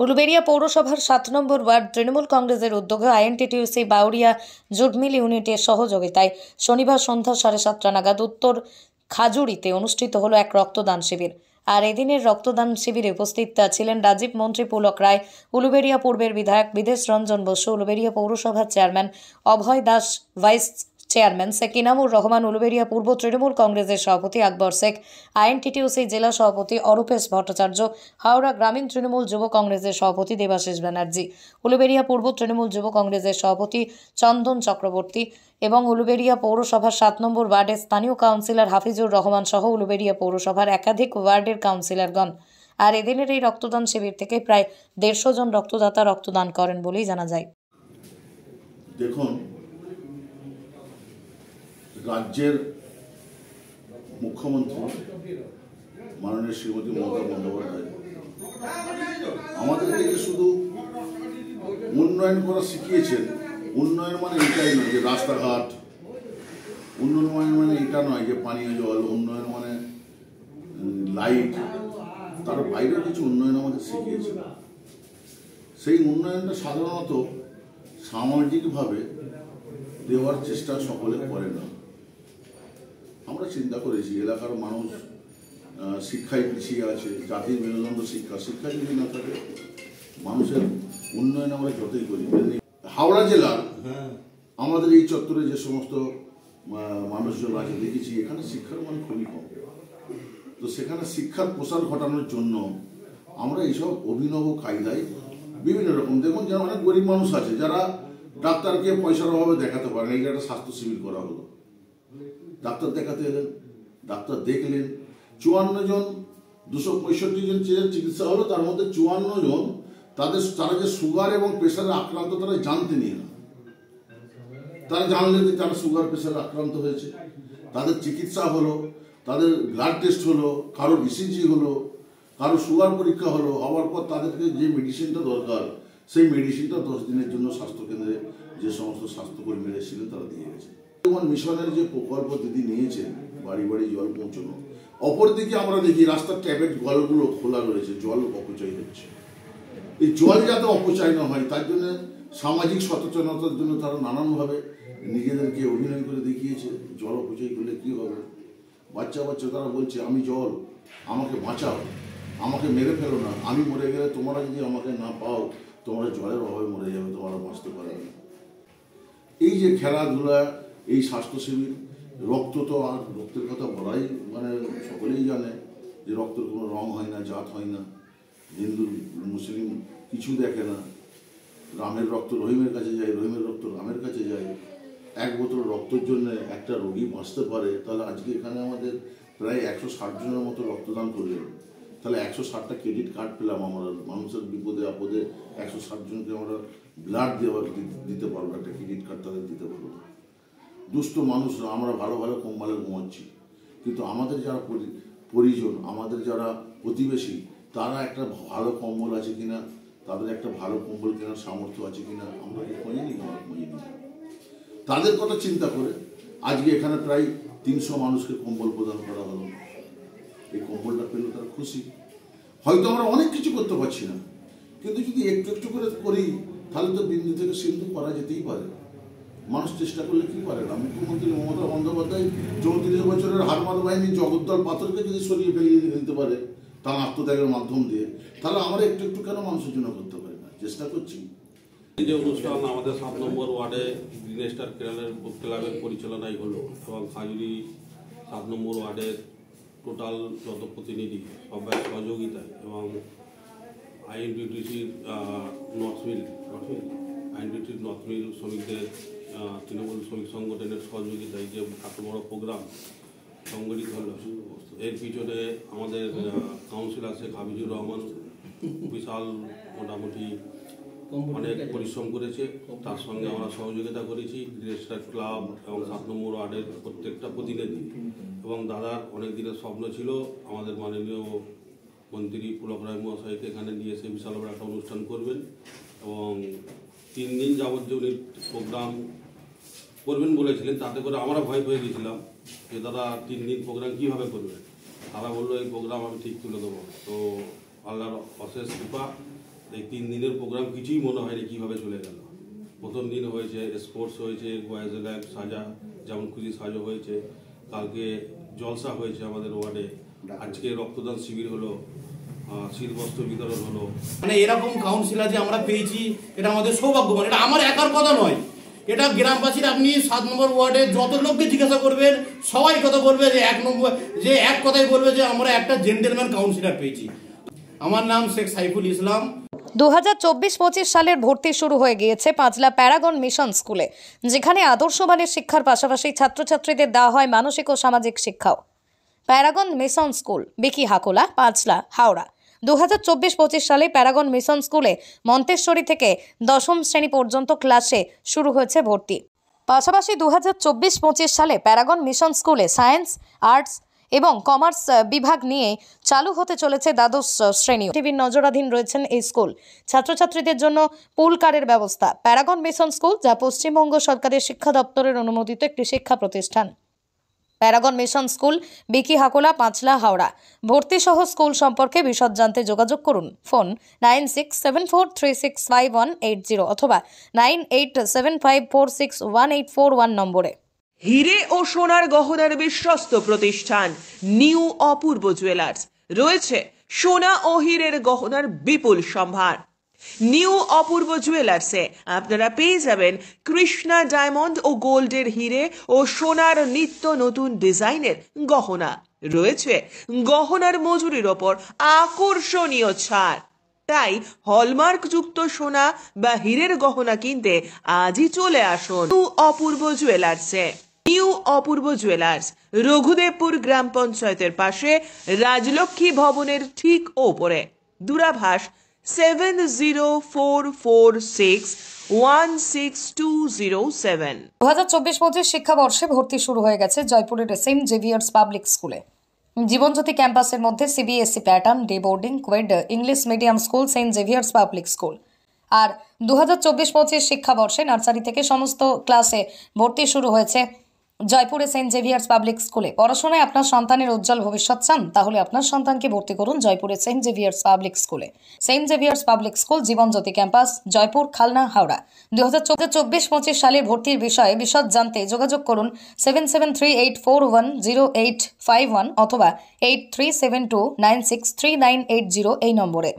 উলুবেড়িয়া পৌরসভার 7 নম্বর ওয়ার্ড তৃণমূল কংগ্রেসের উদ্যোগে আইএনটিটিউসি বাউরিয়া জুট মিল ইউনিটের সহযোগিতায় শনিবার সন্ধ্যা 7:30 নাগাদ উত্তর খাজুড়িতে অনুষ্ঠিত হলো এক রক্তদান শিবির। আর এদিনের রক্তদান শিবিরে উপস্থিত ছিলেন রাজীব মন্ত্রী পুলক রায়, উলুবেড়িয়া পূর্বের বিধায়ক বিদেশ রঞ্জন বসু, উলুবেড়িয়া পৌরসভার চেয়ারম্যান অভয় দাস, ভাইস চেয়ারম্যান শেখ ইনামুর রহমান, উলুবেড়িয়া পূর্ব তৃণমূল কংগ্রেসের সভাপতি আকবর শেখ, আইএনটিটিউসি জেলা সভাপতি অরূপেশ ভট্টাচার্য, হাওড়া গ্রামীণ তৃণমূল যুব কংগ্রেসের সভাপতি দেবাশিস ব্যানার্জি, উলুবেড়িয়া পূর্ব তৃণমূল যুব কংগ্রেসের সভাপতি চন্দন চক্রবর্তী এবং উলুবেড়িয়া পৌরসভার 7 নম্বর ওয়ার্ডের স্থানীয় কাউন্সিলর হাফিজুর রহমান সহ উলুবেড়িয়া পৌরসভার একাধিক ওয়ার্ডের কাউন্সিলরগণ। আর এদিনের এই রক্তদান শিবির থেকে প্রায় 150 জন রক্তদাতা রক্তদান করেন বলেই জানা যায়। দেখুন, রাজ্যের মুখ্যমন্ত্রী মাননীয় শ্রীমতী মমতা বন্দ্যোপাধ্যায় আমাদেরকে শুধু উন্নয়ন করা শিখিয়েছেন। উন্নয়ন মানে এটাই নয় যে রাস্তাঘাট, উন্নয়ন মানে এটা নয় যে পানীয় জল, উন্নয়ন মানে লাইট, তার বাইরেও কিছু উন্নয়ন আমাদের শিখিয়েছেন। সেই উন্নয়নটা সাধারণত সামাজিকভাবে দেওয়ার চেষ্টা সকলে করে না। আমরা চিন্তা করেছি এলাকার মানুষ শিক্ষায় পিছিয়ে আছে, জাতির মেরুদণ্ড শিক্ষা যদি না থাকে মানুষের উন্নয়ন আমরা যতই করি। হাওড়া জেলার আমাদের এই চত্বরে যে সমস্ত মানুষজন আছে দেখেছি এখানে শিক্ষার মান খুবই কম। তো সেখানে শিক্ষার প্রসার ঘটানোর জন্য আমরা এইসব অভিনব কায়দায় বিভিন্ন রকম, দেখুন যেন অনেক গরিব মানুষ আছে যারা ডাক্তারকে পয়সার অভাবে দেখাতে পারে না, এই একটা স্বাস্থ্য শিবির করা হলো। ডাক্তার দেখাতে এলেন, ডাক্তার দেখলেন, 54 জন 265 জন চিকিৎসা হলো, তার মধ্যে 54 জন তারা যে সুগার এবং প্রেশারে আক্রান্ত তারা জানতেনই না। তারা জানলেন যে তারা সুগার প্রেশারে আক্রান্ত হয়েছে, তাদের চিকিৎসা হলো, তাদের ব্লাড টেস্ট হলো, কারো ইসিজি হলো, কারো সুগার পরীক্ষা হলো, হওয়ার পর তাদেরকে যে মেডিসিনটা দরকার সেই মেডিসিনটা 10 দিনের জন্য স্বাস্থ্যকেন্দ্রে যে সমস্ত স্বাস্থ্যকর্মীরা ছিলেন তারা দিয়ে গেছে। যেমন মিশনের যে প্রকল্প দিদি নিয়েছেন বাড়ি বাড়ি জল পৌঁছানো, অপরদিকে আমরা দেখি রাস্তার ট্যাপের কলগুলো খোলা রয়েছে, জল অপচয় হচ্ছে। এই জল যাতে অপচয় না হয় তার জন্য সামাজিক সচেতনতার জন্য তারা নানানভাবে নিজেদেরকে অভিনয় করে দেখিয়েছে। জল অপচয় করলে কি হবে, বাচ্চা তারা বলছে আমি জল, আমাকে বাঁচাও, আমাকে মেরে ফেলো না, আমি মরে গেলে তোমরা যদি আমাকে না পাও তোমরা জলের অভাবে মরে যাবে, তোমরা বাঁচতে পারবে না। এই যে খেলাধুলা, এই স্বাস্থ্য শিবির, রক্ত তো আর রক্তের কথা বলাই মানে সকলেই জানে যে রক্তের কোনো রং হয় না, জাত হয় না, হিন্দু মুসলিম কিছু দেখে না। রামের রক্ত রহিমের কাছে যায়, রহিমের রক্ত রামের কাছে যায়। 1 বোতল রক্তের জন্য একটা রোগী বাঁচতে পারে। তাহলে আজকে এখানে আমাদের প্রায় 160 জনের মতো রক্তদান করলেন, তাহলে 160টা ক্রেডিট কার্ড পেলাম। আমরা মানুষের বিপদে আপদে 160 জনকে আমরা ব্লাড দিতে পারবো, একটা ক্রেডিট কার্ড তাদের দিতে পারবো। দুস্থ মানুষরা আমরা ভালো কম্বলে ঘুমাচ্ছি, কিন্তু আমাদের যারা পরিজন, আমাদের যারা প্রতিবেশী, তারা একটা ভালো কম্বল আছে কিনা, তাদের একটা ভালো কম্বল কেনার সামর্থ্য আছে কিনা আমরা খোঁজে নিই। তাদের কথা চিন্তা করে আজকে এখানে প্রায় 300 মানুষকে কম্বল প্রদান করা হলো। এই কম্বলটা পেলে তারা খুশি। হয়তো আমরা অনেক কিছু করতে পারছি না, কিন্তু যদি একটু করে করি তাহলে তো বিন্দু থেকে সিন্ধু করা যেতেই পারে। মানুষ চেষ্টা করলে কি পারে না। মুখ্যমন্ত্রী মমতা বন্দ্যোপাধ্যায় 34 বছরের হারমাদ বাহিনী জগদ্দল পাথরকে যদি সরিয়ে ফেলিয়ে দিতে পারে তার আত্মত্যাগের মাধ্যম দিয়ে, তাহলে আমরা একটু কেন মানুষের জন্য করতে পারি না? চেষ্টা করছি। এই যে অনুষ্ঠান আমাদের 7 নম্বর ওয়ার্ডে গ্রিন স্টার ক্লাবের পরিচালনায় হলো এবং খাজুরি 7 নম্বর ওয়ার্ডের টোটাল যত প্রতিনিধি সবাই সহযোগিতায় এবং আইএনটিটিউসির নর্থ মিল শ্রমিকদের তৃণমূল শ্রমিক সংগঠনের সহযোগিতায় যে এত বড় প্রোগ্রাম সংগঠিত হলো, এর পিছনে আমাদের কাউন্সিলর শেখ হাফিজুর রহমান বিশাল মোটামুটি অনেক পরিশ্রম করেছে। তার সঙ্গে আমরা সহযোগিতা করেছি গ্রিন স্টার ক্লাব এবং 7 নম্বর ওয়ার্ডের প্রত্যেকটা প্রতিনিধি। এবং দাদার অনেক দিনের স্বপ্ন ছিল আমাদের মাননীয় মন্ত্রী পুলক রায় মহাশয়কে এখানে নিয়ে এসে বিশাল বড় একটা অনুষ্ঠান করবেন এবং 3 দিন যাবত যে উনি প্রোগ্রাম করবেন বলেছিলেন, তাতে করে আমরা ভয় পেয়ে গেছিলাম যে দাদা 3 দিন প্রোগ্রাম কীভাবে করবেন। তারা বললো এই প্রোগ্রাম আমি ঠিক তুলে দেবো। তো আল্লাহর অশেষ কৃপা এই 3 দিনের প্রোগ্রাম কিছুই মনে হয়নি কীভাবে চলে গেল। প্রথম দিন হয়েছে স্পোর্টস হয়েছে, গোয়াজেলাক সাজা যেমন খুশি সাজা হয়েছে, কালকে জলসা হয়েছে আমাদের ওয়ার্ডে, আজকে রক্তদান শিবির হলো, শীতবস্ত্র বিতরণ হলো। মানে এরকম কাউন্সিলর যে আমরা পেয়েছি এটা আমাদের সৌভাগ্যবান। এটা আমার একার কথা নয়, এটা গ্রামবাসীর, আপনি 7 নম্বর ওয়ার্ডে যত লোককে জিজ্ঞাসা করবেন সবাই কথা বলবে যে এক কথাই বলবে যে আমরা একটা জেন্টেলম্যান কাউন্সিলর পেয়েছি। আমার নাম শেখ সাইফুল ইসলাম। 2024-25 সালের ভর্তি শুরু হয়ে গিয়েছে পাঁচলা প্যারাগন মিশন স্কুলে, যেখানে আদর্শবানের শিক্ষার পাশাপাশি ছাত্রছাত্রীদের দেওয়া হয় মানসিক ও সামাজিক শিক্ষাও। প্যারাগন মিশন স্কুল, বিকি হাকোলা, পাঁচলা, হাওড়া। 2024-25 সালে প্যারাগন মিশন স্কুলে মন্তেশ্বরী থেকে 10ম শ্রেণী পর্যন্ত ক্লাসে শুরু হয়েছে ভর্তি। পাশাপাশি 2024-25 সালে প্যারাগন মিশন স্কুলে সায়েন্স, আর্টস এবং কমার্স বিভাগ নিয়ে চালু হতে চলেছে দ্বাদশ শ্রেণী। টিভির নজরাধীন রয়েছেন এই স্কুল। ছাত্রছাত্রীদের জন্য পুল কারের ব্যবস্থা। প্যারাগন মিশন স্কুল, যা পশ্চিমবঙ্গ সরকারের শিক্ষা দপ্তরের অনুমোদিত একটি শিক্ষা প্রতিষ্ঠান। প্যারাগন মিশন স্কুল, বিকি হাকোলা, পাঁচলা, হাওড়া। ভর্তি সহ স্কুল সম্পর্কে বিশদ জানতে যোগাযোগ করুন। ফোন 9674365180 অথবা 9875461841 নম্বরে। হিরে ও সোনার গহনার বিশ্বস্ত প্রতিষ্ঠান নিউ অপূর্ব জুয়েলার্স। রয়েছে সোনা ও হীরের গহনার বিপুল সম্ভার। নিউ অপূর্ব জুয়েলার্সে আপনারা পেয়ে যাবেন কৃষ্ণা ডায়মন্ড ও গোল্ডের হিরে ও সোনার নিত্য নতুন ডিজাইনের গহনা। রয়েছে গহনার মজুরির ওপর আকর্ষণীয় ছাড়। তাই হলমার্ক যুক্ত সোনা বা হীরের গহনা কিনতে আজই চলে আসুন নিউ অপূর্ব জুয়েলার্সে। নিউ অপূর্ব জুয়েলার্স, রঘুদেবপুর গ্রাম পঞ্চায়েতের পাশে, রাজলক্ষ্মী ভবনের ঠিক ওপরে। দূরাভাষ 7044616207। 2024-25 শিক্ষাবর্ষে ভর্তি শুরু হয়ে গেছে জয়পুরের সেন্ট জেভিয়ার্স পাবলিক স্কুলে। জীবনজ্যোতি ক্যাম্পাসের মধ্যে CBSE pattern, day boarding, coed English medium school, saint Xavier's public school. আর 2024-25 শিক্ষাবর্ষে নার্সারি থেকে সমস্ত ক্লাসে ভর্তি শুরু হয়েছে জয়পুরে সেন্ট জেভিয়ার্স পাবলিক স্কুলে। পড়াশোনায় আপনার সন্তানের উজ্জ্বল ভবিষ্যৎ চান? তাহলে আপনার সন্তানকে ভর্তি করুন জয়পুরে সেন্ট জেভিয়ার্স পাবলিক স্কুলে। Saint Xavier's public school, Jibanjyoti campus, Joypur, Khalna, Howrah. 2024-25 সালে ভর্তির বিষয়ে বিশদ জানতে যোগাযোগ করুন 7738410851 অথবা 8372963980 এই নম্বরে।